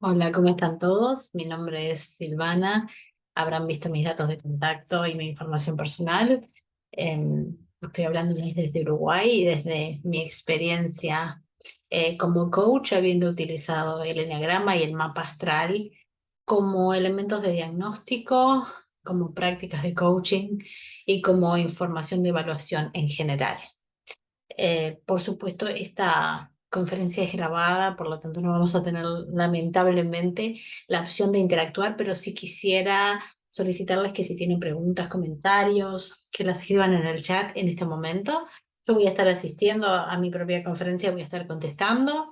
Hola, ¿cómo están todos? Mi nombre es Silvana. Habrán visto mis datos de contacto y mi información personal. Estoy hablando desde Uruguay y desde mi experiencia como coach, habiendo utilizado el eneagrama y el mapa astral como elementos de diagnóstico, como prácticas de coaching y como información de evaluación en general. Por supuesto, esta conferencia es grabada, por lo tanto no vamos a tener lamentablemente la opción de interactuar, pero sí quisiera solicitarles que si tienen preguntas, comentarios, que las escriban en el chat en este momento. Yo voy a estar asistiendo a mi propia conferencia, voy a estar contestando.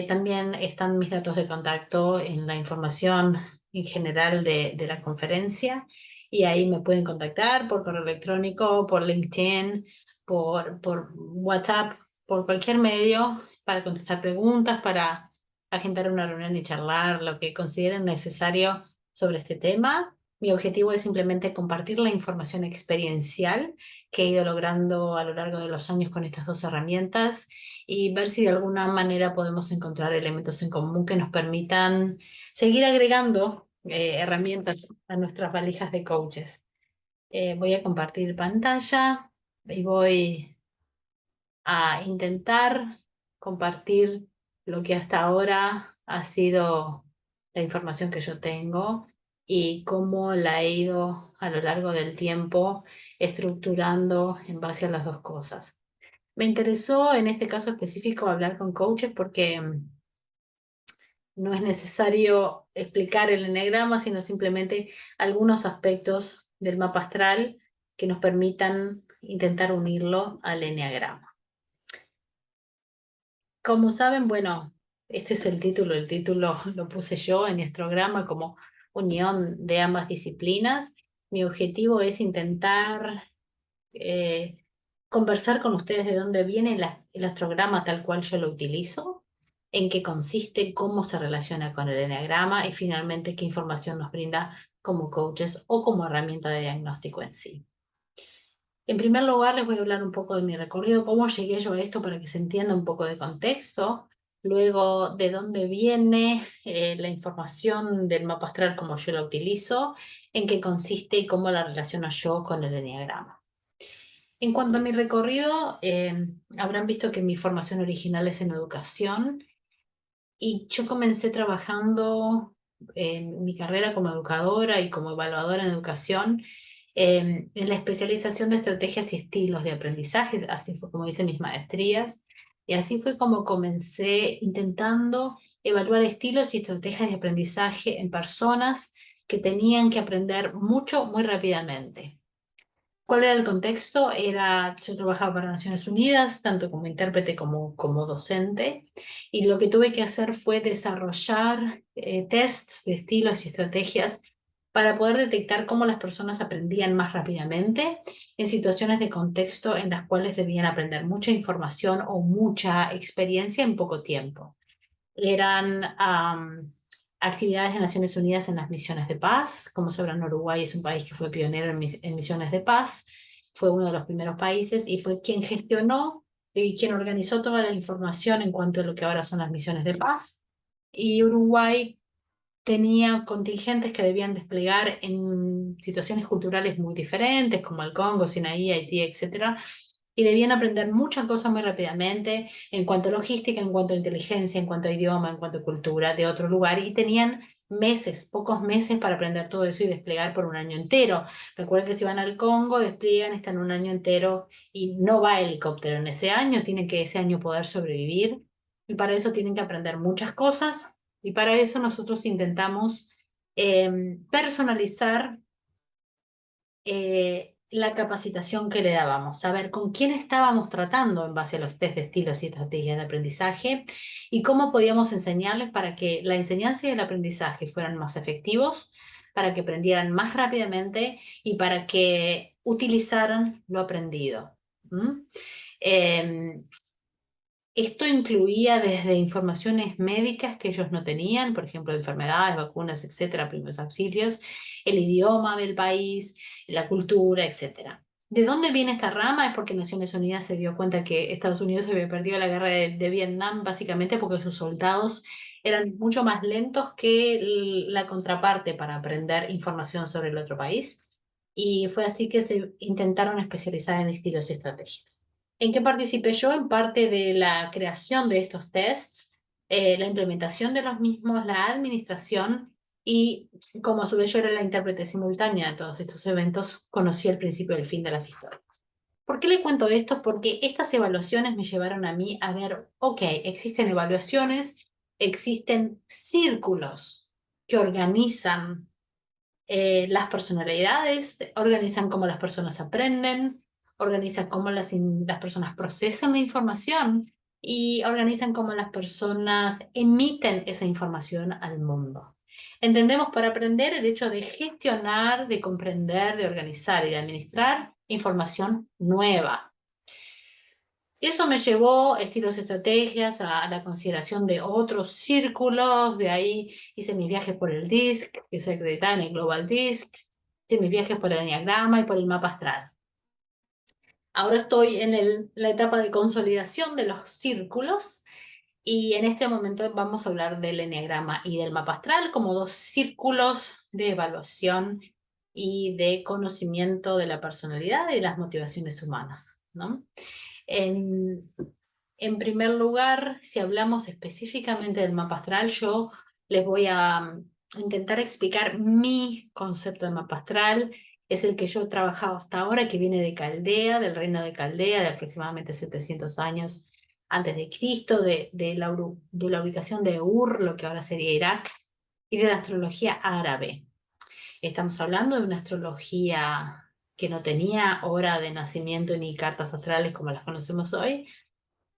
También están mis datos de contacto en la información en general de la conferencia y ahí me pueden contactar por correo electrónico, por LinkedIn, por WhatsApp, por cualquier medio para contestar preguntas, para agendar una reunión y charlar lo que consideren necesario sobre este tema. Mi objetivo es simplemente compartir la información experiencial que he ido logrando a lo largo de los años con estas dos herramientas y ver si de alguna manera podemos encontrar elementos en común que nos permitan seguir agregando herramientas a nuestras valijas de coaches. Voy a compartir pantalla y voy a intentar compartir lo que hasta ahora ha sido la información que yo tengo y cómo la he ido a lo largo del tiempo estructurando en base a las dos cosas. Me interesó en este caso específico hablar con coaches porque no es necesario explicar el eneagrama, sino simplemente algunos aspectos del mapa astral que nos permitan intentar unirlo al eneagrama. Como saben, bueno, este es el título lo puse yo en Astrograma como unión de ambas disciplinas. Mi objetivo es intentar eh, conversar con ustedes de dónde viene el astrograma tal cual yo lo utilizo, en qué consiste, cómo se relaciona con el eneagrama y finalmente qué información nos brinda como coaches o como herramienta de diagnóstico en sí. En primer lugar, les voy a hablar un poco de mi recorrido, cómo llegué yo a esto para que se entienda un poco de contexto. Luego, de dónde viene la información del mapa astral, como yo la utilizo, en qué consiste y cómo la relaciono yo con el eneagrama. En cuanto a mi recorrido, habrán visto que mi formación original es en educación y yo comencé trabajando en mi carrera como educadora y como evaluadora en educación en la especialización de estrategias y estilos de aprendizaje. Así fue como hice mis maestrías y así fue como comencé intentando evaluar estilos y estrategias de aprendizaje en personas que tenían que aprender mucho muy rápidamente. ¿Cuál era el contexto? Yo trabajaba para Naciones Unidas, tanto como intérprete como docente, y lo que tuve que hacer fue desarrollar tests de estilos y estrategias para poder detectar cómo las personas aprendían más rápidamente en situaciones de contexto en las cuales debían aprender mucha información o mucha experiencia en poco tiempo. Eran actividades de Naciones Unidas en las misiones de paz. Como sabrán, Uruguay es un país que fue pionero en misiones de paz. Fue uno de los primeros países y fue quien gestionó y quien organizó toda la información en cuanto a lo que ahora son las misiones de paz. Y Uruguay tenía contingentes que debían desplegar en situaciones culturales muy diferentes, como el Congo, Sinaí, Haití, etcétera, y debían aprender muchas cosas muy rápidamente en cuanto a logística, en cuanto a inteligencia, en cuanto a idioma, en cuanto a cultura de otro lugar, y tenían meses, pocos meses para aprender todo eso y desplegar por un año entero. Recuerden que si van al Congo, despliegan, están un año entero y no va helicóptero en ese año, tienen que ese año poder sobrevivir, y para eso tienen que aprender muchas cosas y para eso nosotros intentamos personalizar la capacitación que le dábamos, saber con quién estábamos tratando en base a los test de estilos y estrategias de aprendizaje y cómo podíamos enseñarles para que la enseñanza y el aprendizaje fueran más efectivos, para que aprendieran más rápidamente y para que utilizaran lo aprendido. ¿Mm? Em, Esto incluía desde informaciones médicas que ellos no tenían, por ejemplo, enfermedades, vacunas, etcétera, primeros auxilios, el idioma del país, la cultura, etcétera. ¿De dónde viene esta rama? Es porque Naciones Unidas se dio cuenta que Estados Unidos había perdido la guerra de Vietnam, básicamente porque sus soldados eran mucho más lentos que la contraparte para aprender información sobre el otro país. Y fue así que se intentaron especializar en estilos y estrategias. ¿En qué participé yo? En parte de la creación de estos tests, la implementación de los mismos, la administración y como a su vez yo era la intérprete simultánea de todos estos eventos, conocí el principio y el fin de las historias. ¿Por qué le cuento esto? Porque estas evaluaciones me llevaron a mí a ver, ok, existen evaluaciones, existen círculos que organizan las personalidades, organizan cómo las personas aprenden, organizan cómo las personas procesan la información y organizan cómo las personas emiten esa información al mundo. Entendemos para aprender el hecho de gestionar, de comprender, de organizar y de administrar información nueva. Eso me llevó, estilos, estrategias, a la consideración de otros círculos. De ahí hice mis viajes por el DISC, que soy acreditada en el Global DISC. Hice mis viajes por el Enneagrama y por el mapa astral. Ahora estoy en la etapa de consolidación de los círculos y en este momento vamos a hablar del Enneagrama y del mapa astral como dos círculos de evaluación y de conocimiento de la personalidad y de las motivaciones humanas, ¿no? En primer lugar, si hablamos específicamente del mapa astral, yo les voy a intentar explicar mi concepto de mapa astral. Es el que yo he trabajado hasta ahora, que viene de Caldea, del reino de Caldea, de aproximadamente 700 años antes de Cristo, de la ubicación de Ur, lo que ahora sería Irak, y de la astrología árabe. Estamos hablando de una astrología que no tenía hora de nacimiento ni cartas astrales como las conocemos hoy,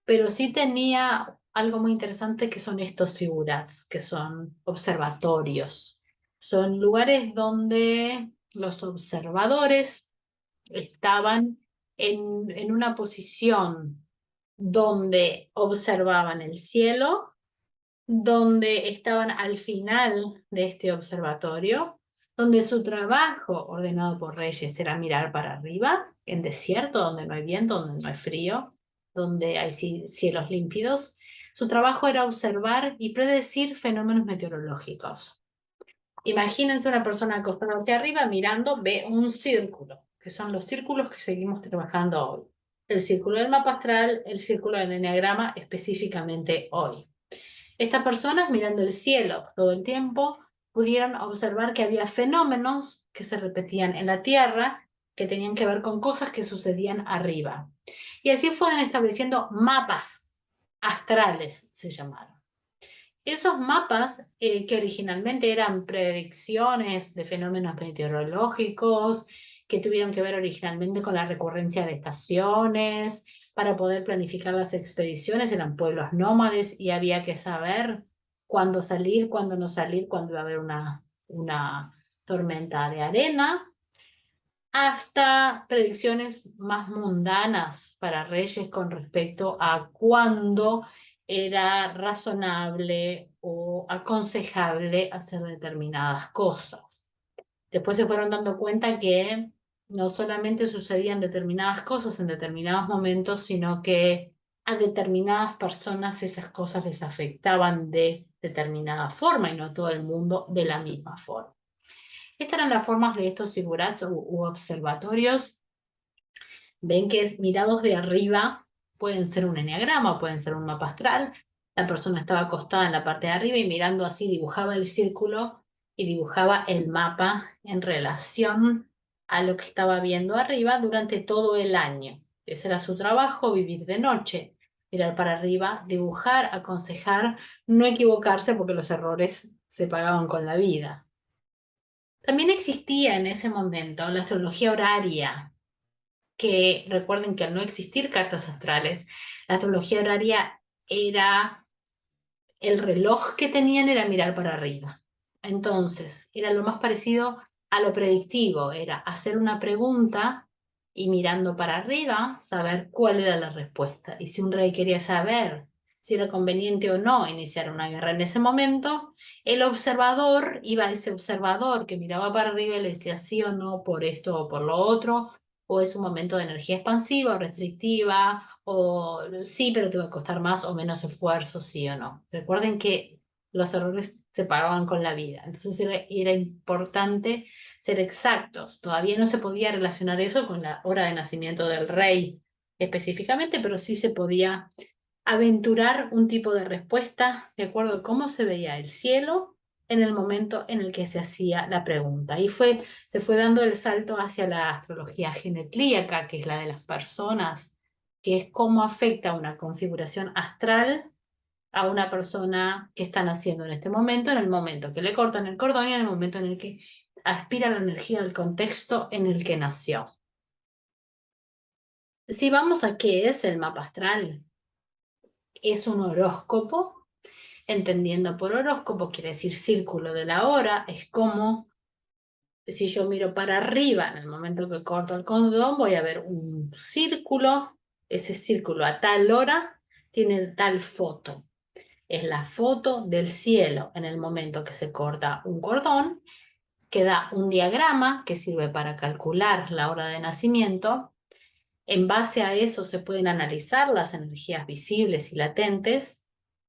pero sí tenía algo muy interesante que son estos figurats, que son observatorios. Son lugares donde los observadores estaban en una posición donde observaban el cielo, donde estaban al final de este observatorio, donde su trabajo ordenado por reyes era mirar para arriba, en desierto, donde no hay viento, donde no hay frío, donde hay cielos límpidos. Su trabajo era observar y predecir fenómenos meteorológicos. Imagínense una persona acostada hacia arriba mirando, ve un círculo, que son los círculos que seguimos trabajando hoy. El círculo del mapa astral, el círculo del enneagrama, específicamente hoy. Estas personas, mirando el cielo todo el tiempo, pudieron observar que había fenómenos que se repetían en la Tierra que tenían que ver con cosas que sucedían arriba. Y así fueron estableciendo mapas astrales, se llamaron. Esos mapas, que originalmente eran predicciones de fenómenos meteorológicos, que tuvieron que ver originalmente con la recurrencia de estaciones, para poder planificar las expediciones, eran pueblos nómades y había que saber cuándo salir, cuándo no salir, cuándo iba a haber una tormenta de arena, hasta predicciones más mundanas para reyes con respecto a cuándo era razonable o aconsejable hacer determinadas cosas. Después se fueron dando cuenta que no solamente sucedían determinadas cosas en determinados momentos, sino que a determinadas personas esas cosas les afectaban de determinada forma y no a todo el mundo de la misma forma. Estas eran las formas de estos figurats u observatorios. Ven que mirados de arriba pueden ser un enneagrama, pueden ser un mapa astral. La persona estaba acostada en la parte de arriba y mirando así dibujaba el círculo y dibujaba el mapa en relación a lo que estaba viendo arriba durante todo el año. Ese era su trabajo, vivir de noche, mirar para arriba, dibujar, aconsejar, no equivocarse porque los errores se pagaban con la vida. También existía en ese momento la astrología horaria, que recuerden que al no existir cartas astrales, la astrología horaria era, el reloj que tenían era mirar para arriba. Entonces, era lo más parecido a lo predictivo, era hacer una pregunta y mirando para arriba, saber cuál era la respuesta. Y si un rey quería saber si era conveniente o no iniciar una guerra en ese momento, el observador iba a ese observador que miraba para arriba y le decía sí o no por esto o por lo otro, o es un momento de energía expansiva o restrictiva, o sí, pero te va a costar más o menos esfuerzo, sí o no. Recuerden que los errores se pagaban con la vida, entonces era importante ser exactos. Todavía no se podía relacionar eso con la hora de nacimiento del rey específicamente, pero sí se podía aventurar un tipo de respuesta de acuerdo a cómo se veía el cielo en el momento en el que se hacía la pregunta. Y se fue dando el salto hacia la astrología genetlíaca, que es la de las personas, que es cómo afecta una configuración astral a una persona que está naciendo en este momento, en el momento que le cortan el cordón y en el momento en el que aspira la energía del contexto en el que nació. Si vamos a qué es el mapa astral, es un horóscopo. Entendiendo por horóscopo quiere decir círculo de la hora, es como si yo miro para arriba en el momento que corto el cordón, voy a ver un círculo, ese círculo a tal hora tiene tal foto. Es la foto del cielo en el momento que se corta un cordón, que da un diagrama que sirve para calcular la hora de nacimiento. En base a eso se pueden analizar las energías visibles y latentes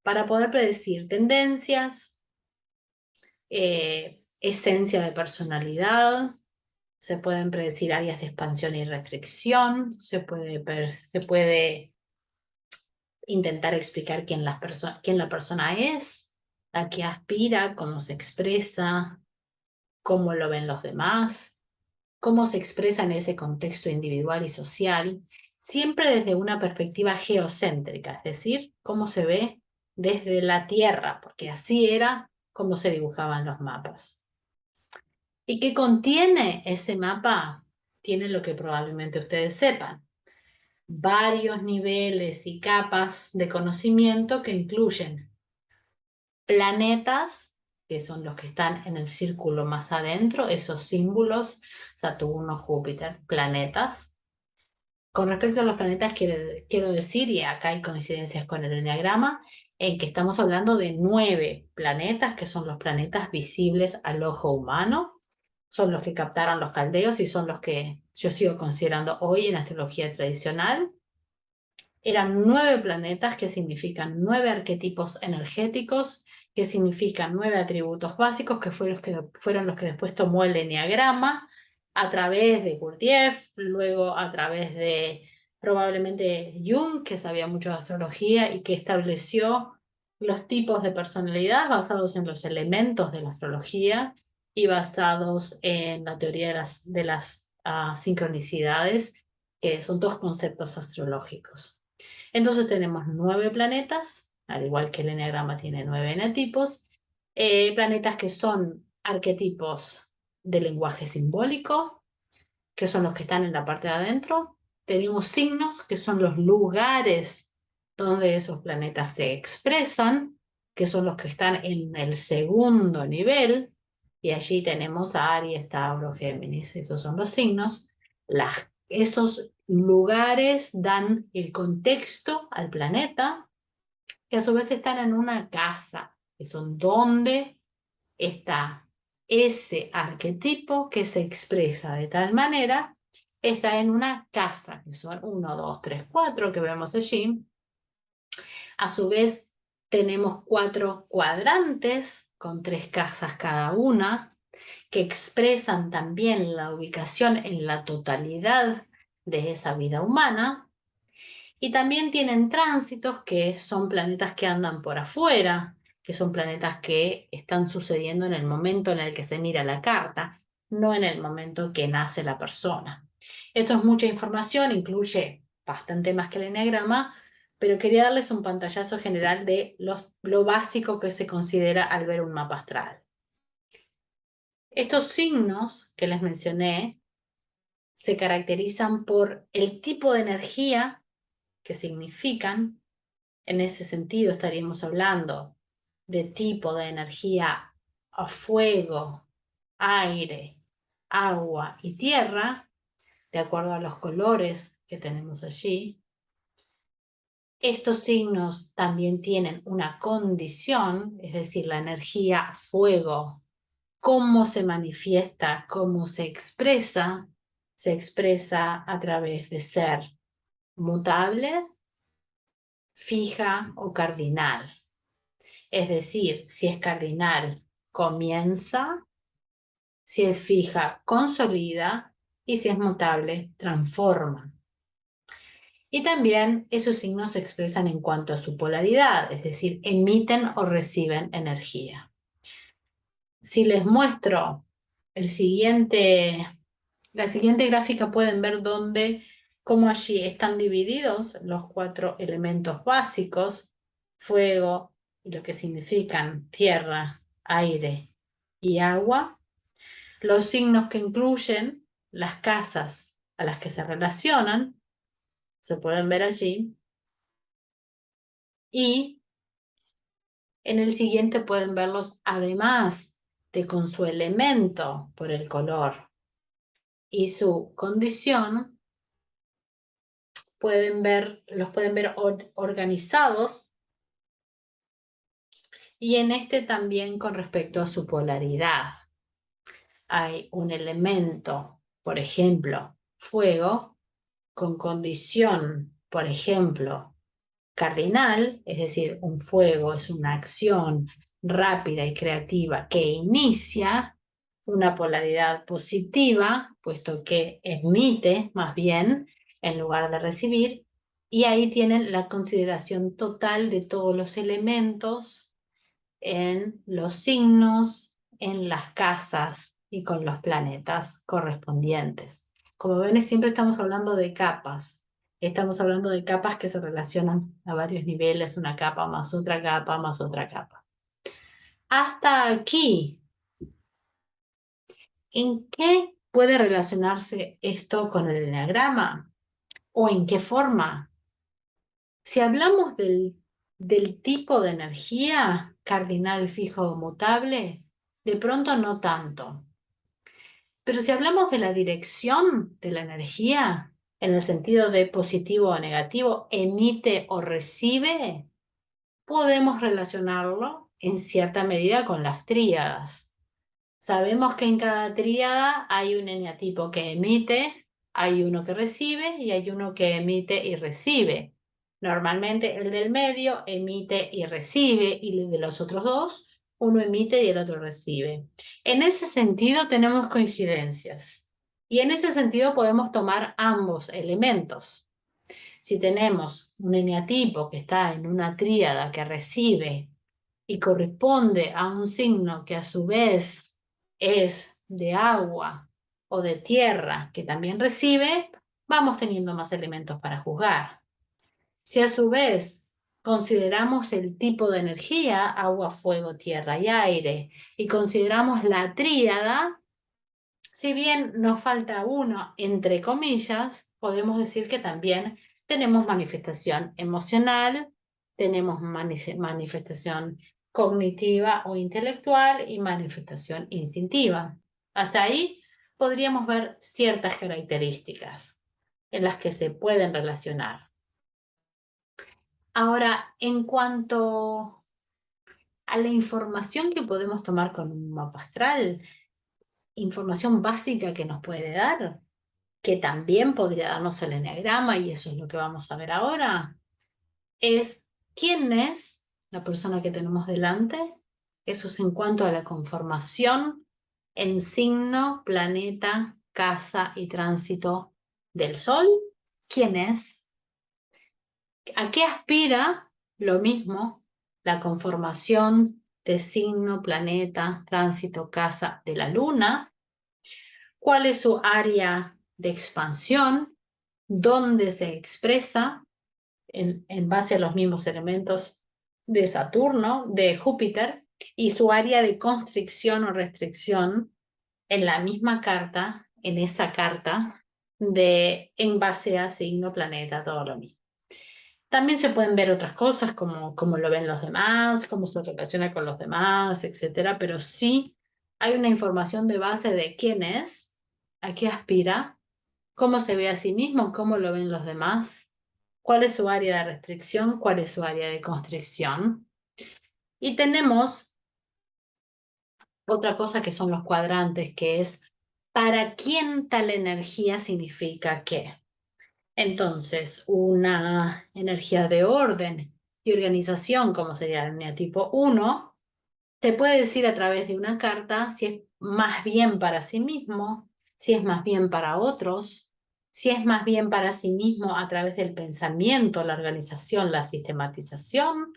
para poder predecir tendencias, esencia de personalidad, se pueden predecir áreas de expansión y restricción, se puede intentar explicar quién la persona es, a qué aspira, cómo se expresa, cómo lo ven los demás, cómo se expresa en ese contexto individual y social, siempre desde una perspectiva geocéntrica, es decir, cómo se ve desde la Tierra, porque así era como se dibujaban los mapas. ¿Y qué contiene ese mapa? Tiene lo que probablemente ustedes sepan, varios niveles y capas de conocimiento que incluyen planetas, que son los que están en el círculo más adentro, esos símbolos, Saturno, Júpiter, planetas. Con respecto a los planetas, quiero decir, y acá hay coincidencias con el eneagrama, en que estamos hablando de 9 planetas, que son los planetas visibles al ojo humano, son los que captaron los caldeos y son los que yo sigo considerando hoy en astrología tradicional. Eran 9 planetas que significan 9 arquetipos energéticos, que significan 9 atributos básicos, que fueron los que después tomó el eneagrama a través de Gurdjieff, luego a través de probablemente Jung, que sabía mucho de astrología y que estableció los tipos de personalidad basados en los elementos de la astrología y basados en la teoría de las sincronicidades, que son dos conceptos astrológicos. Entonces tenemos 9 planetas, al igual que el eneagrama tiene 9 enetipos, planetas que son arquetipos de lenguaje simbólico, que son los que están en la parte de adentro. Tenemos signos, que son los lugares donde esos planetas se expresan, que son los que están en el segundo nivel, y allí tenemos a Aries, Tauro, Géminis, esos son los signos. Esos lugares dan el contexto al planeta, que a su vez están en una casa, que son donde está ese arquetipo que se expresa de tal manera, está en una casa, que son 1, 2, 3, 4 que vemos allí. A su vez tenemos 4 cuadrantes con 3 casas cada una, que expresan también la ubicación en la totalidad de esa vida humana. Y también tienen tránsitos, que son planetas que andan por afuera, que son planetas que están sucediendo en el momento en el que se mira la carta, no en el momento que nace la persona. Esto es mucha información, incluye bastante más que el eneagrama, pero quería darles un pantallazo general de lo básico que se considera al ver un mapa astral. Estos signos que les mencioné se caracterizan por el tipo de energía que significan. En ese sentido estaríamos hablando de tipo de energía a fuego, aire, agua y tierra, de acuerdo a los colores que tenemos allí. Estos signos también tienen una condición, es decir, la energía fuego, cómo se manifiesta, cómo se expresa, se expresa a través de ser mutable, fija o cardinal. Es decir, si es cardinal, comienza, si es fija, consolida, y si es mutable, transforma. Y también esos signos se expresan en cuanto a su polaridad, es decir, emiten o reciben energía. Si les muestro la siguiente gráfica, pueden ver cómo allí están divididos los 4 elementos básicos: fuego, y lo que significan tierra, aire y agua. Los signos que incluyen las casas a las que se relacionan, se pueden ver allí. Y en el siguiente pueden verlos, además de con su elemento por el color y su condición, los pueden ver organizados, y en este también con respecto a su polaridad. Hay un elemento, por ejemplo, fuego, con condición, por ejemplo, cardinal, es decir, un fuego es una acción rápida y creativa que inicia una polaridad positiva, puesto que emite más bien en lugar de recibir, y ahí tienen la consideración total de todos los elementos en los signos, en las casas y con los planetas correspondientes. Como ven, siempre estamos hablando de capas. Estamos hablando de capas que se relacionan a varios niveles, una capa más otra capa más otra capa. Hasta aquí, ¿en qué puede relacionarse esto con el eneagrama? ¿O en qué forma? Si hablamos del tipo de energía, cardinal, fijo o mutable, de pronto no tanto. Pero si hablamos de la dirección de la energía, en el sentido de positivo o negativo, emite o recibe, podemos relacionarlo en cierta medida con las tríadas. Sabemos que en cada tríada hay un eneatipo que emite, hay uno que recibe y hay uno que emite y recibe. Normalmente el del medio emite y recibe, y el de los otros dos, uno emite y el otro recibe. En ese sentido tenemos coincidencias, y en ese sentido podemos tomar ambos elementos. Si tenemos un eneatipo que está en una tríada que recibe y corresponde a un signo que a su vez es de agua o de tierra que también recibe, vamos teniendo más elementos para juzgar. Si a su vez consideramos el tipo de energía, agua, fuego, tierra y aire, y consideramos la tríada, si bien nos falta uno, entre comillas, podemos decir que también tenemos manifestación emocional, tenemos manifestación cognitiva o intelectual y manifestación instintiva. Hasta ahí podríamos ver ciertas características en las que se pueden relacionar. Ahora, en cuanto a la información que podemos tomar con un mapa astral, información básica que nos puede dar, que también podría darnos el eneagrama, y eso es lo que vamos a ver ahora, es quién es la persona que tenemos delante. Eso es en cuanto a la conformación en signo, planeta, casa y tránsito del Sol. ¿Quién es? ¿A qué aspira? Lo mismo, la conformación de signo, planeta, tránsito, casa de la Luna. ¿Cuál es su área de expansión? ¿Dónde se expresa? En base a los mismos elementos de Saturno, de Júpiter, y su área de constricción o restricción en la misma carta, en esa carta, en base a signo, planeta, todo lo mismo. También se pueden ver otras cosas como cómo lo ven los demás, cómo se relaciona con los demás, etcétera, pero sí hay una información de base de quién es, a qué aspira, cómo se ve a sí mismo, cómo lo ven los demás, cuál es su área de restricción, cuál es su área de constricción. Y tenemos otra cosa que son los cuadrantes, que es para quién tal energía significa qué. Entonces, una energía de orden y organización, como sería la eneatipo 1, te puede decir a través de una carta si es más bien para sí mismo, si es más bien para otros, si es más bien para sí mismo a través del pensamiento, la organización, la sistematización,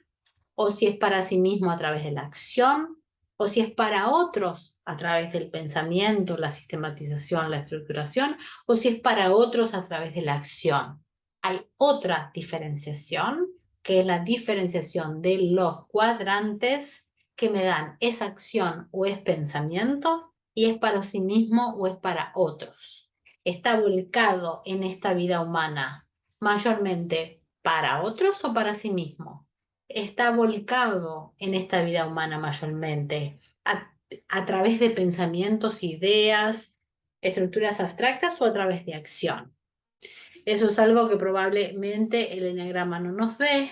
o si es para sí mismo a través de la acción, o si es para otros a través del pensamiento, la sistematización, la estructuración, o si es para otros a través de la acción. Hay otra diferenciación, que es la diferenciación de los cuadrantes que me dan es acción o es pensamiento y es para sí mismo o es para otros. Está volcado en esta vida humana mayormente para otros o para sí mismo. Está volcado en esta vida humana mayormente a través de pensamientos, ideas, estructuras abstractas o a través de acción. Eso es algo que probablemente el eneagrama no nos dé,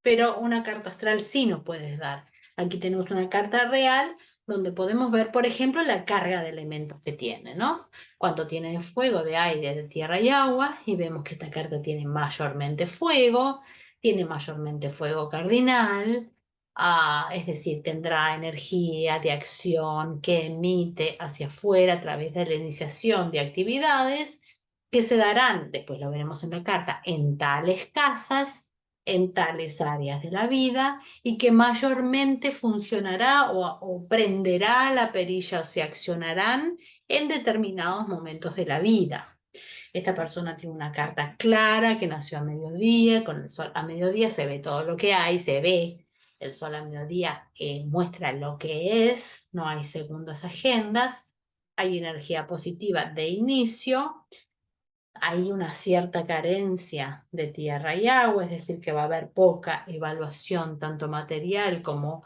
pero una carta astral sí nos puedes dar. Aquí tenemos una carta real donde podemos ver, por ejemplo, la carga de elementos que tiene, ¿no? Cuánto tiene de fuego, de aire, de tierra y agua, y vemos que esta carta tiene mayormente fuego cardinal, es decir, tendrá energía de acción que emite hacia afuera a través de la iniciación de actividades que se darán, después lo veremos en la carta, en tales casas, en tales áreas de la vida y que mayormente funcionará o prenderá la perilla o se accionarán en determinados momentos de la vida. Esta persona tiene una carta clara que nació a mediodía, con el sol a mediodía se ve todo lo que hay, se ve el sol a mediodía, muestra lo que es, no hay segundas agendas, hay energía positiva de inicio, hay una cierta carencia de tierra y agua, es decir, que va a haber poca evaluación tanto material como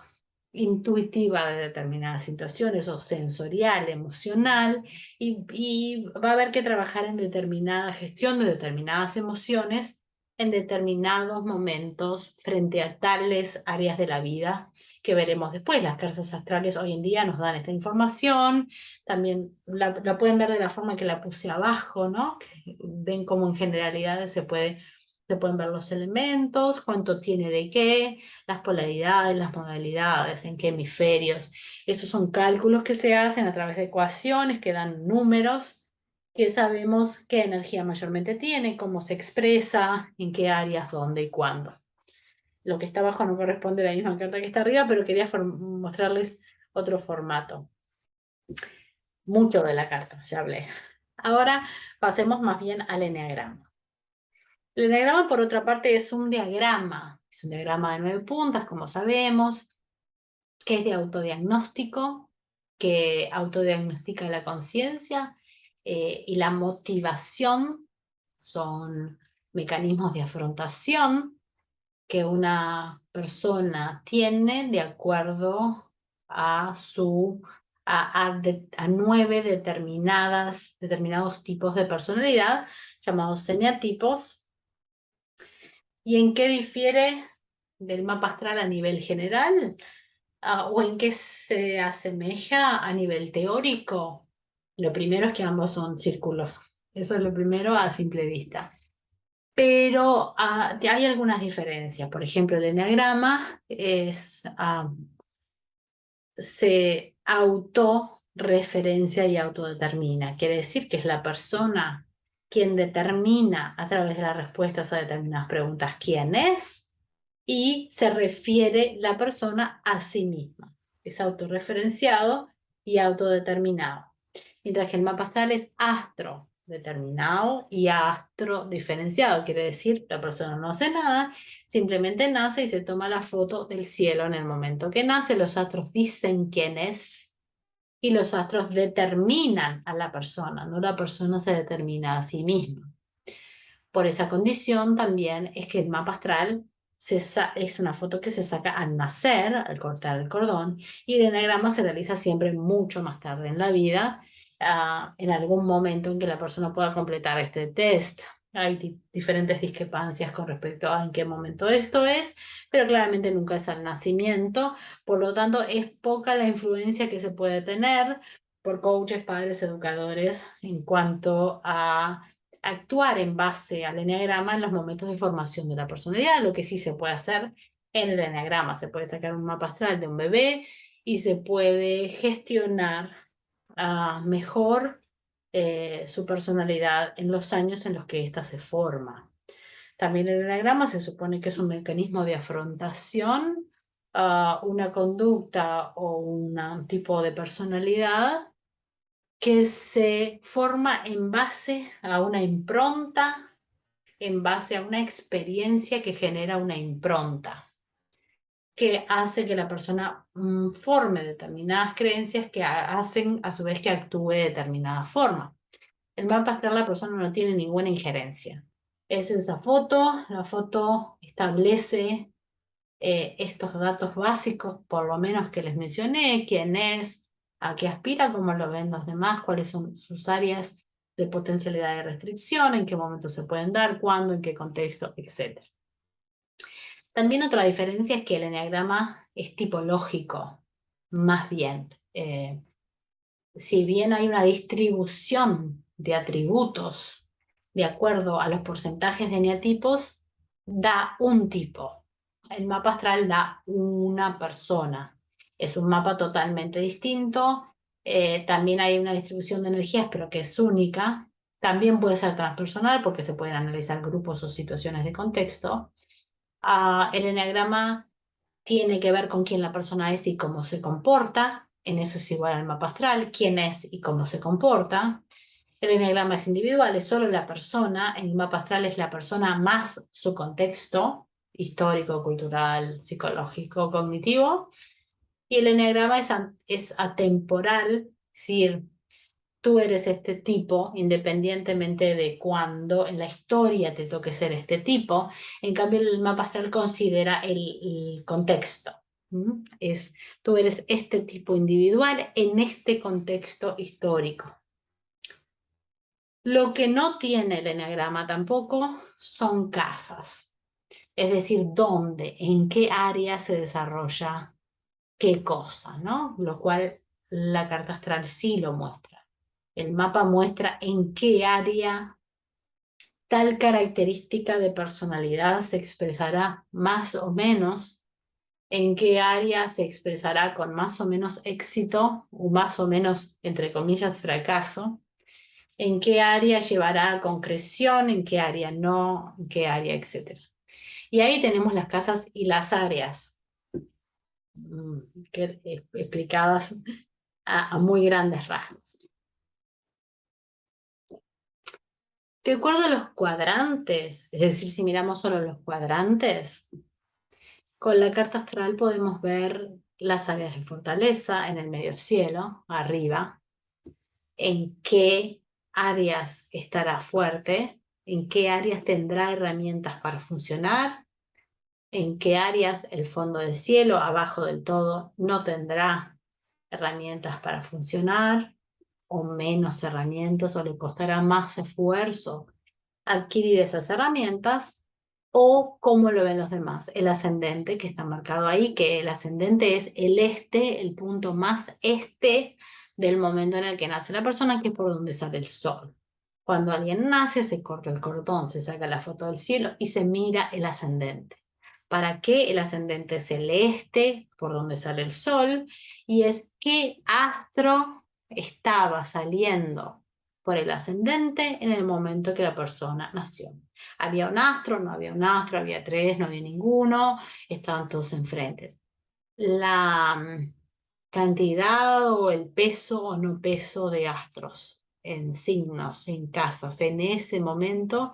intuitiva de determinadas situaciones o sensorial, emocional, y va a haber que trabajar en determinada gestión de determinadas emociones en determinados momentos frente a tales áreas de la vida que veremos después. Las cartas astrales hoy en día nos dan esta información, también la pueden ver de la forma que la puse abajo, ¿no? Que ven cómo en generalidades se pueden ver los elementos, cuánto tiene de qué, las polaridades, las modalidades, en qué hemisferios. Estos son cálculos que se hacen a través de ecuaciones que dan números que sabemos qué energía mayormente tiene, cómo se expresa, en qué áreas, dónde y cuándo. Lo que está abajo no corresponde a la misma carta que está arriba, pero quería mostrarles otro formato. Mucho de la carta, ya hablé. Ahora pasemos más bien al eneagrama. El eneagrama, por otra parte, es un diagrama de 9 puntas, como sabemos, que es de autodiagnóstico, que autodiagnostica la conciencia y la motivación. Son mecanismos de afrontación que una persona tiene de acuerdo a a 9 determinados tipos de personalidad, llamados eneatipos. ¿Y en qué difiere del mapa astral a nivel general? ¿O en qué se asemeja a nivel teórico? Lo primero es que ambos son círculos. Eso es lo primero a simple vista. Pero hay algunas diferencias. Por ejemplo, el eneagrama se autorreferencia y autodetermina. Quiere decir que es la persona quien determina a través de las respuestas a determinadas preguntas quién es y se refiere la persona a sí misma. Es autorreferenciado y autodeterminado. Mientras que el mapa astral es astro determinado y astro diferenciado. Quiere decir, la persona no hace nada, simplemente nace y se toma la foto del cielo en el momento que nace. Los astros dicen quién es y los astros determinan a la persona, no la persona se determina a sí misma. Por esa condición también es que el mapa astral es una foto que se saca al nacer, al cortar el cordón, y el eneagrama se realiza siempre mucho más tarde en la vida, en algún momento en que la persona pueda completar este test. Hay diferentes discrepancias con respecto a en qué momento esto es, pero claramente nunca es al nacimiento, por lo tanto es poca la influencia que se puede tener por coaches, padres, educadores, en cuanto a actuar en base al eneagrama en los momentos de formación de la personalidad, lo que sí se puede hacer en el eneagrama. Se puede sacar un mapa astral de un bebé y se puede gestionar mejor su personalidad en los años en los que ésta se forma. También el eneagrama se supone que es un mecanismo de afrontación, una conducta o un tipo de personalidad que se forma en base a una impronta, en base a una experiencia que genera una impronta, que hace que la persona forme determinadas creencias que hacen a su vez que actúe de determinada forma. El mapa astral la persona no tiene ninguna injerencia. Es esa foto, la foto establece estos datos básicos, por lo menos que les mencioné, quién es, a qué aspira, cómo lo ven los demás, cuáles son sus áreas de potencialidad de restricción, en qué momento se pueden dar, cuándo, en qué contexto, etc. También otra diferencia es que el eneagrama es tipológico, más bien. Si bien hay una distribución de atributos de acuerdo a los porcentajes de eneatipos, da un tipo. El mapa astral da una persona. Es un mapa totalmente distinto. También hay una distribución de energías, pero que es única. También puede ser transpersonal porque se pueden analizar grupos o situaciones de contexto. El eneagrama tiene que ver con quién la persona es y cómo se comporta. En eso es igual al mapa astral, quién es y cómo se comporta. El eneagrama es individual, es solo la persona. El mapa astral es la persona más su contexto histórico, cultural, psicológico, cognitivo. Y el eneagrama es atemporal, es decir, tú eres este tipo, independientemente de cuándo en la historia te toque ser este tipo. En cambio, el mapa astral considera el contexto. Tú eres este tipo individual en este contexto histórico. Lo que no tiene el eneagrama tampoco son casas, es decir, dónde, en qué área se desarrolla qué cosa, ¿no? Lo cual la carta astral sí lo muestra. El mapa muestra en qué área tal característica de personalidad se expresará más o menos, en qué área se expresará con más o menos éxito o más o menos, entre comillas, fracaso, en qué área llevará a concreción, en qué área no, en qué área, etc. Y ahí tenemos las casas y las áreas explicadas a muy grandes rasgos. De acuerdo a los cuadrantes, es decir, si miramos solo los cuadrantes, con la carta astral podemos ver las áreas de fortaleza en el medio cielo, arriba, en qué áreas estará fuerte, en qué áreas tendrá herramientas para funcionar, en qué áreas el fondo del cielo, abajo del todo, no tendrá herramientas para funcionar, o menos herramientas, o le costará más esfuerzo adquirir esas herramientas, o cómo lo ven los demás. El ascendente que está marcado ahí, que el ascendente es el este, el punto más este del momento en el que nace la persona, que es por donde sale el sol. Cuando alguien nace, se corta el cordón, se saca la foto del cielo y se mira el ascendente. ¿Para qué? El ascendente es el este, por donde sale el sol, y es qué astro estaba saliendo por el ascendente en el momento que la persona nació. Había un astro, no había un astro, había tres, no había ninguno, estaban todos enfrente. La cantidad o el peso o no peso de astros en signos, en casas, en ese momento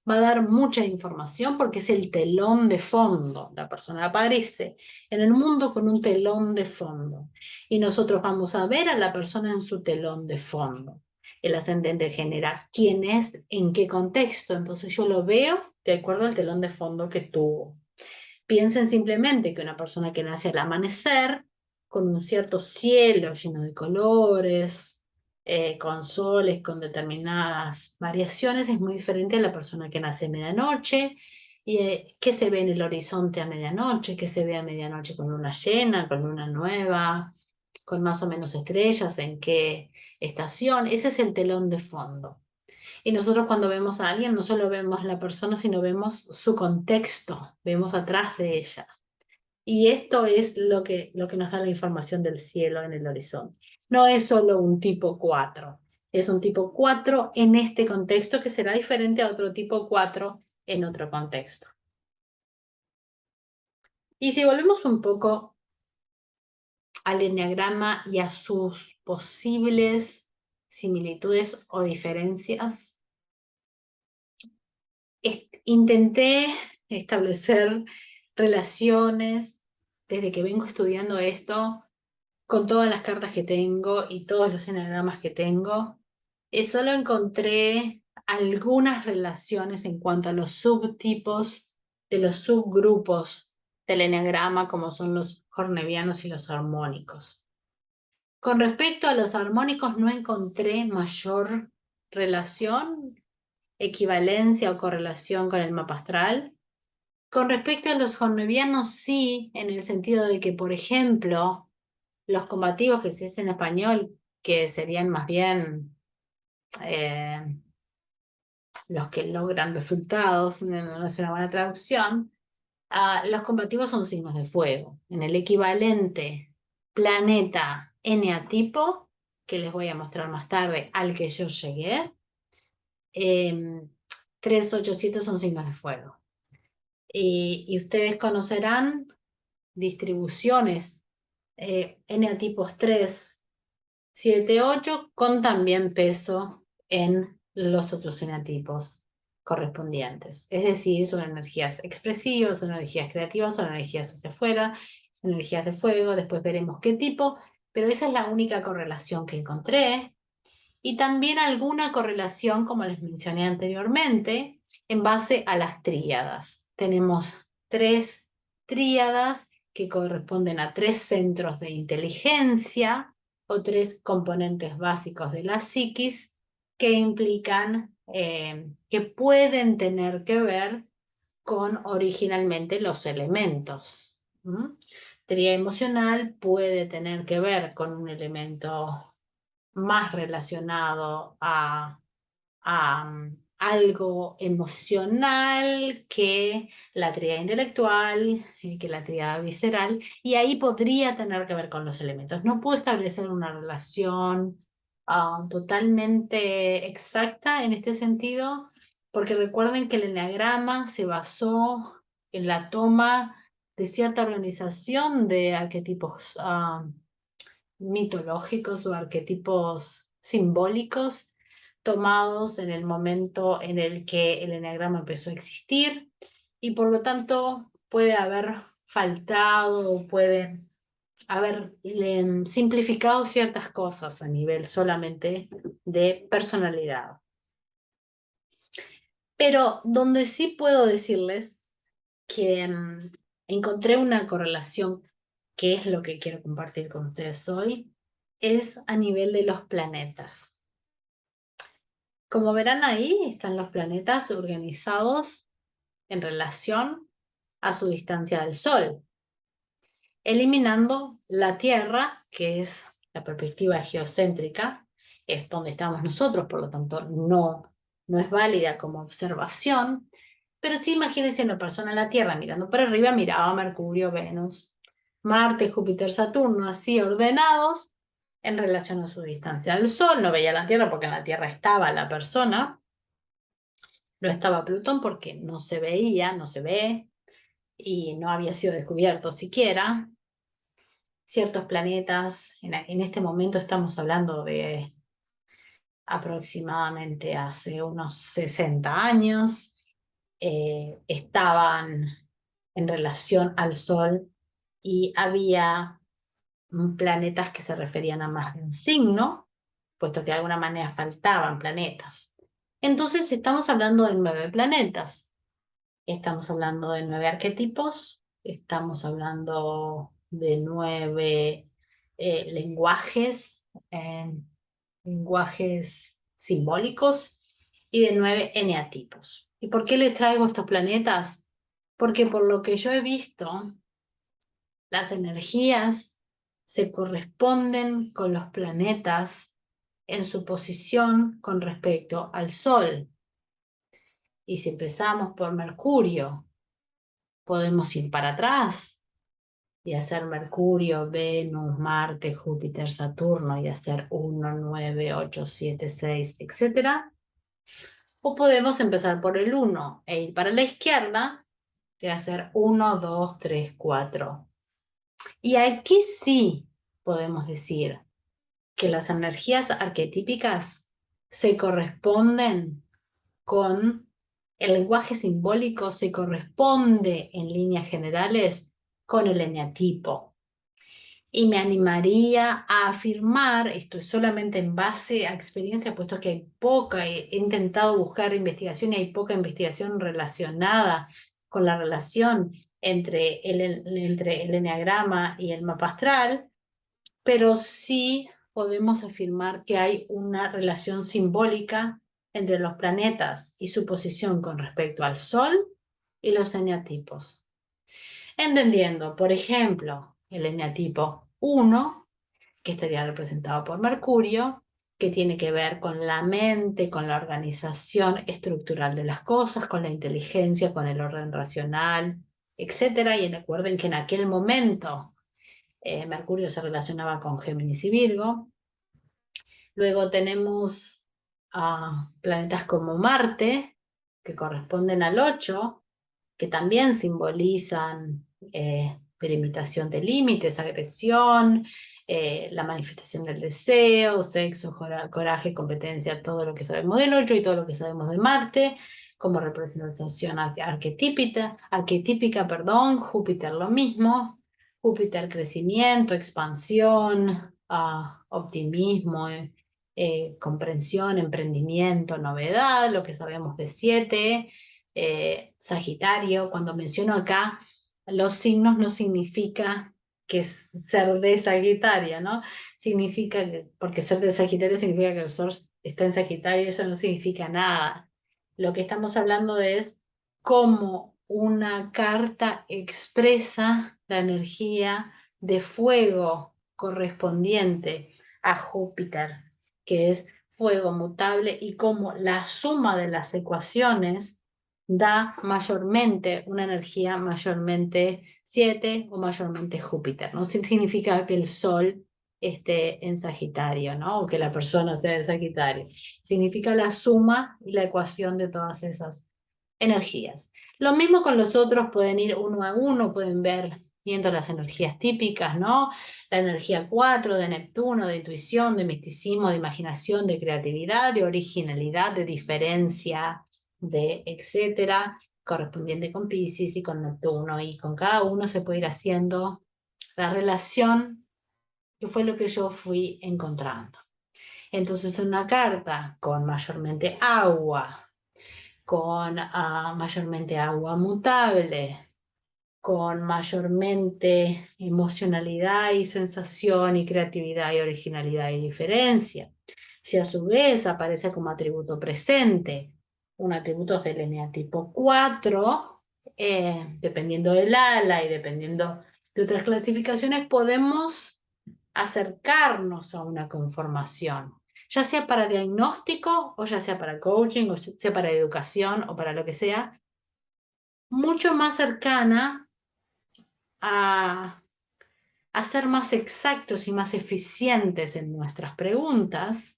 va a dar mucha información porque es el telón de fondo. La persona aparece en el mundo con un telón de fondo y nosotros vamos a ver a la persona en su telón de fondo. El ascendente genera quién es, en qué contexto. Entonces yo lo veo de acuerdo al telón de fondo que tuvo. Piensen simplemente que una persona que nace al amanecer, con un cierto cielo lleno de colores, con soles, con determinadas variaciones, es muy diferente a la persona que nace a medianoche. Y qué se ve en el horizonte a medianoche, qué se ve a medianoche con luna llena, con luna nueva, con más o menos estrellas, en qué estación. Ese es el telón de fondo. Y nosotros cuando vemos a alguien no solo vemos la persona, sino vemos su contexto, vemos atrás de ella. Y esto es lo que nos da la información del cielo en el horizonte. No es solo un tipo 4, es un tipo 4 en este contexto que será diferente a otro tipo 4 en otro contexto. Y si volvemos un poco al eneagrama y a sus posibles similitudes o diferencias, intenté establecer relaciones desde que vengo estudiando esto con todas las cartas que tengo y todos los eneagramas que tengo. Solo encontré algunas relaciones en cuanto a los subtipos de los subgrupos del eneagrama, como son los hornevianos y los armónicos. Con respecto a los armónicos no encontré mayor relación, equivalencia o correlación con el mapa astral. Con respecto a los hornevianos sí, en el sentido de que, por ejemplo, los combativos, que se dice en español, que serían más bien los que logran resultados, no es una buena traducción, los combativos son signos de fuego. En el equivalente planeta eneatipo, que les voy a mostrar más tarde, al que yo llegué, 3, 8, 7 son signos de fuego. Y ustedes conocerán distribuciones eneatipos 3, 7, 8 con también peso en los otros eneatipos correspondientes. Es decir, son energías expresivas, son energías creativas, son energías hacia afuera, energías de fuego, después veremos qué tipo, pero esa es la única correlación que encontré. Y también alguna correlación, como les mencioné anteriormente, en base a las tríadas. Tenemos 3 tríadas que corresponden a 3 centros de inteligencia o 3 componentes básicos de la psiquis que implican, que pueden tener que ver con originalmente los elementos. Tríada emocional puede tener que ver con un elemento más relacionado a algo emocional que la tríada intelectual, que la tríada visceral, y ahí podría tener que ver con los elementos. No puedo establecer una relación totalmente exacta en este sentido, porque recuerden que el eneagrama se basó en la toma de cierta organización de arquetipos mitológicos o arquetipos simbólicos tomados en el momento en el que el eneagrama empezó a existir y por lo tanto puede haber faltado, puede haber simplificado ciertas cosas a nivel solamente de personalidad. Pero donde sí puedo decirles que encontré una correlación, que es lo que quiero compartir con ustedes hoy, es a nivel de los planetas. Como verán ahí, están los planetas organizados en relación a su distancia del Sol, eliminando la Tierra, que es la perspectiva geocéntrica, es donde estamos nosotros, por lo tanto no es válida como observación, pero sí imagínense una persona en la Tierra mirando para arriba, miraba Mercurio, Venus, Marte, Júpiter, Saturno, así ordenados en relación a su distancia del Sol. No veía la Tierra porque en la Tierra estaba la persona, no estaba Plutón porque no se veía, no se ve, y no había sido descubierto siquiera. Ciertos planetas, en este momento estamos hablando de aproximadamente hace unos 60 años, estaban en relación al Sol y había planetas que se referían a más de un signo, puesto que de alguna manera faltaban planetas. Entonces estamos hablando de 9 planetas, estamos hablando de 9 arquetipos, estamos hablando de 9 lenguajes, lenguajes simbólicos y de 9 eneatipos. ¿Y por qué les traigo estos planetas? Porque por lo que yo he visto, las energías se corresponden con los planetas en su posición con respecto al Sol. Y si empezamos por Mercurio, podemos ir para atrás y hacer Mercurio, Venus, Marte, Júpiter, Saturno y hacer 1, 9, 8, 7, 6, etc. O podemos empezar por el 1 e ir para la izquierda y hacer 1, 2, 3, 4. Y aquí sí podemos decir que las energías arquetípicas se corresponden con el lenguaje simbólico, se corresponde en líneas generales con el eneatipo. Y me animaría a afirmar, esto es solamente en base a experiencia, puesto que hay poca, he intentado buscar investigación y hay poca investigación relacionada con la relación entre el eneagrama y el mapa astral, pero sí podemos afirmar que hay una relación simbólica entre los planetas y su posición con respecto al Sol y los eneatipos. Entendiendo, por ejemplo, el eneatipo 1, que estaría representado por Mercurio, que tiene que ver con la mente, con la organización estructural de las cosas, con la inteligencia, con el orden racional, etc. Y recuerden que en aquel momento Mercurio se relacionaba con Géminis y Virgo. Luego tenemos planetas como Marte, que corresponden al 8, que también simbolizan delimitación de límites, agresión, la manifestación del deseo, sexo, coraje, competencia, todo lo que sabemos del 8 y todo lo que sabemos de Marte, como representación arquetípica, perdón. Júpiter lo mismo. Júpiter, crecimiento, expansión, optimismo, comprensión, emprendimiento, novedad, lo que sabemos de 7. Sagitario, cuando menciono acá los signos no significa que es ser de Sagitario, ¿no? Significa que, porque ser de Sagitario significa que el Sol está en Sagitario, eso no significa nada. Lo que estamos hablando es cómo una carta expresa la energía de fuego correspondiente a Júpiter, que es fuego mutable, y cómo la suma de las ecuaciones da mayormente una energía mayormente 7 o mayormente Júpiter. No significa que el Sol esté en Sagitario, ¿no? O que la persona sea de Sagitario. Significa la suma y la ecuación de todas esas energías. Lo mismo con los otros, pueden ir uno a uno, pueden ver viendo las energías típicas, ¿no? La energía 4 de Neptuno, de intuición, de misticismo, de imaginación, de creatividad, de originalidad, de diferencia, de etcétera, correspondiente con Piscis y con Neptuno, y con cada uno se puede ir haciendo la relación, que fue lo que yo fui encontrando. Entonces, una carta con mayormente agua, con mayormente agua mutable, con mayormente emocionalidad y sensación y creatividad y originalidad y diferencia. Si a su vez aparece como atributo presente, un atributo del eneatipo 4, dependiendo del ala y dependiendo de otras clasificaciones, podemos acercarnos a una conformación, ya sea para diagnóstico o ya sea para coaching o sea para educación o para lo que sea, mucho más cercana a ser más exactos y más eficientes en nuestras preguntas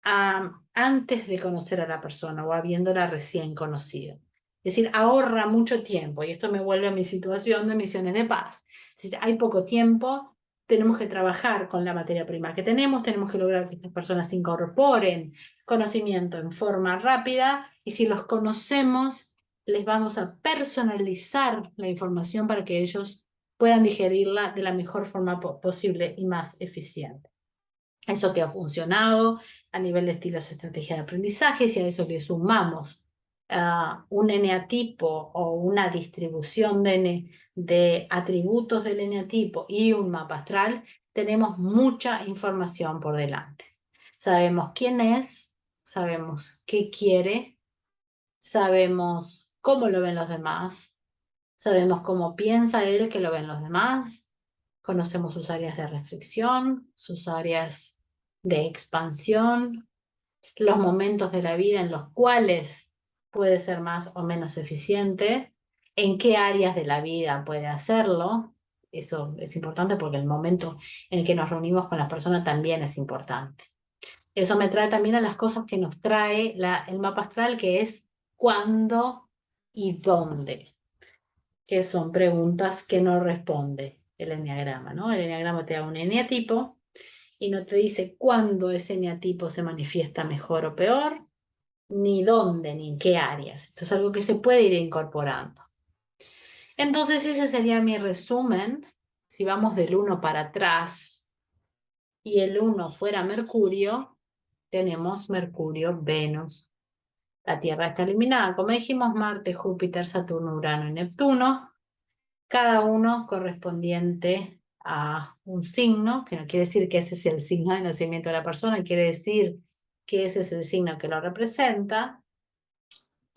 antes de conocer a la persona o habiéndola recién conocido. Es decir, ahorra mucho tiempo, y esto me vuelve a mi situación de misiones de paz. Es decir, hay poco tiempo, tenemos que trabajar con la materia prima que tenemos que lograr que estas personas incorporen conocimiento en forma rápida, y si los conocemos, les vamos a personalizar la información para que ellos puedan digerirla de la mejor forma posible y más eficiente. Eso que ha funcionado a nivel de estilos, estrategia de aprendizaje. Si a eso le sumamos un eneatipo o una distribución de atributos del eneatipo y un mapa astral, tenemos mucha información por delante. Sabemos quién es, sabemos qué quiere, sabemos cómo lo ven los demás, sabemos cómo piensa él que lo ven los demás, conocemos sus áreas de restricción, sus áreas de expansión, los momentos de la vida en los cuales puede ser más o menos eficiente, en qué áreas de la vida puede hacerlo. Eso es importante porque el momento en el que nos reunimos con las personas también es importante. Eso me trae también a las cosas que nos trae el mapa astral, que es cuándo y dónde, que son preguntas que no responde el eneagrama, ¿no? El eneagrama te da un eneatipo y no te dice cuándo ese eneatipo se manifiesta mejor o peor, ni dónde, ni en qué áreas. Esto es algo que se puede ir incorporando. Entonces ese sería mi resumen. Si vamos del 1 para atrás y el 1 fuera Mercurio, tenemos Mercurio, Venus. La Tierra está eliminada. Como dijimos, Marte, Júpiter, Saturno, Urano y Neptuno, cada uno correspondiente a un signo, que no quiere decir que ese sea el signo de nacimiento de la persona, quiere decir que ese es el signo que lo representa.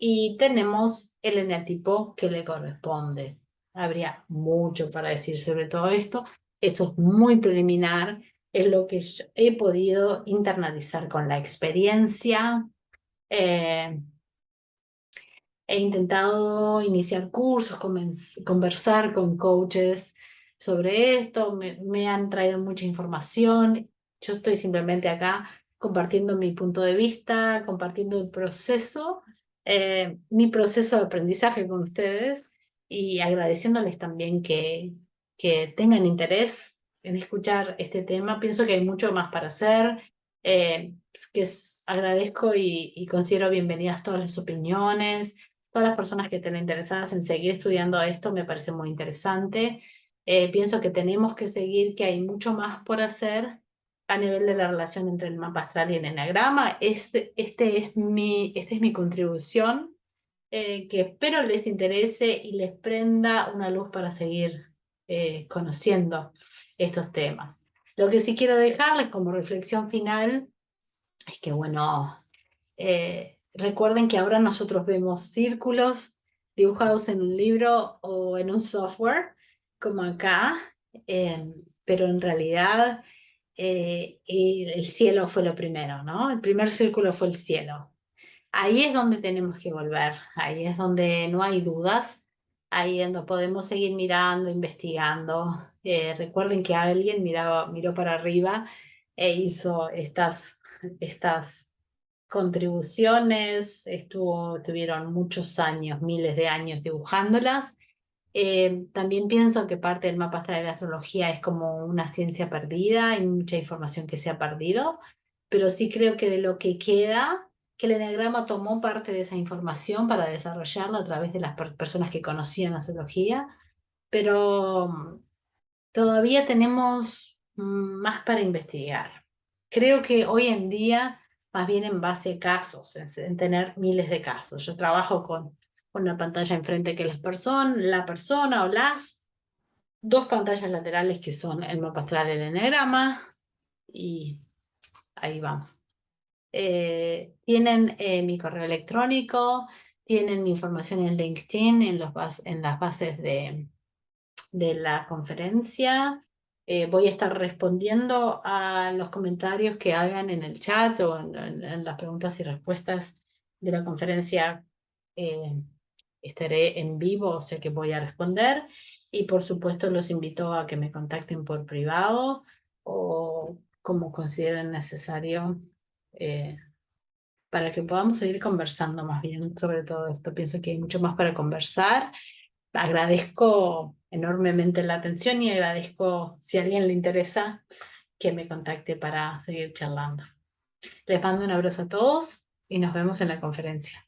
Y tenemos el eneatipo que le corresponde. Habría mucho para decir sobre todo esto. Esto es muy preliminar, es lo que yo he podido internalizar con la experiencia. He intentado iniciar cursos, conversar con coaches sobre esto, me han traído mucha información. Yo estoy simplemente acá compartiendo mi punto de vista, compartiendo el proceso, mi proceso de aprendizaje con ustedes y agradeciéndoles también que tengan interés en escuchar este tema. Pienso que hay mucho más para hacer, agradezco y considero bienvenidas todas las opiniones. Todas las personas que estén interesadas en seguir estudiando esto me parece muy interesante. Pienso que tenemos que seguir, que hay mucho más por hacer a nivel de la relación entre el mapa astral y el eneagrama. Esta es mi contribución, que espero les interese y les prenda una luz para seguir conociendo estos temas. Lo que sí quiero dejarles como reflexión final es que, bueno, recuerden que ahora nosotros vemos círculos dibujados en un libro o en un software, como acá, pero en realidad el cielo fue lo primero, ¿no? El primer círculo fue el cielo. Ahí es donde tenemos que volver, ahí es donde no hay dudas, ahí es donde podemos seguir mirando, investigando. Recuerden que alguien miró para arriba e hizo estas contribuciones, estuvieron muchos años, miles de años dibujándolas. También pienso que parte del mapa astral de la astrología es como una ciencia perdida, hay mucha información que se ha perdido, pero sí creo que de lo que queda, que el eneagrama tomó parte de esa información para desarrollarla a través de las personas que conocían la astrología, pero todavía tenemos más para investigar. Creo que hoy en día, más bien en base a casos, en tener miles de casos. Yo trabajo con una pantalla enfrente que la persona o las dos pantallas laterales que son el mapa astral y el eneagrama, y ahí vamos. Tienen mi correo electrónico, tienen mi información en LinkedIn, en las bases de la conferencia. Voy a estar respondiendo a los comentarios que hagan en el chat o en las preguntas y respuestas de la conferencia. Eh, Estaré en vivo, o sea que voy a responder. Y por supuesto los invito a que me contacten por privado o como consideren necesario, para que podamos seguir conversando más bien sobre todo esto. Pienso que hay mucho más para conversar. Agradezco enormemente la atención y agradezco, si a alguien le interesa, que me contacte para seguir charlando. Les mando un abrazo a todos y nos vemos en la conferencia.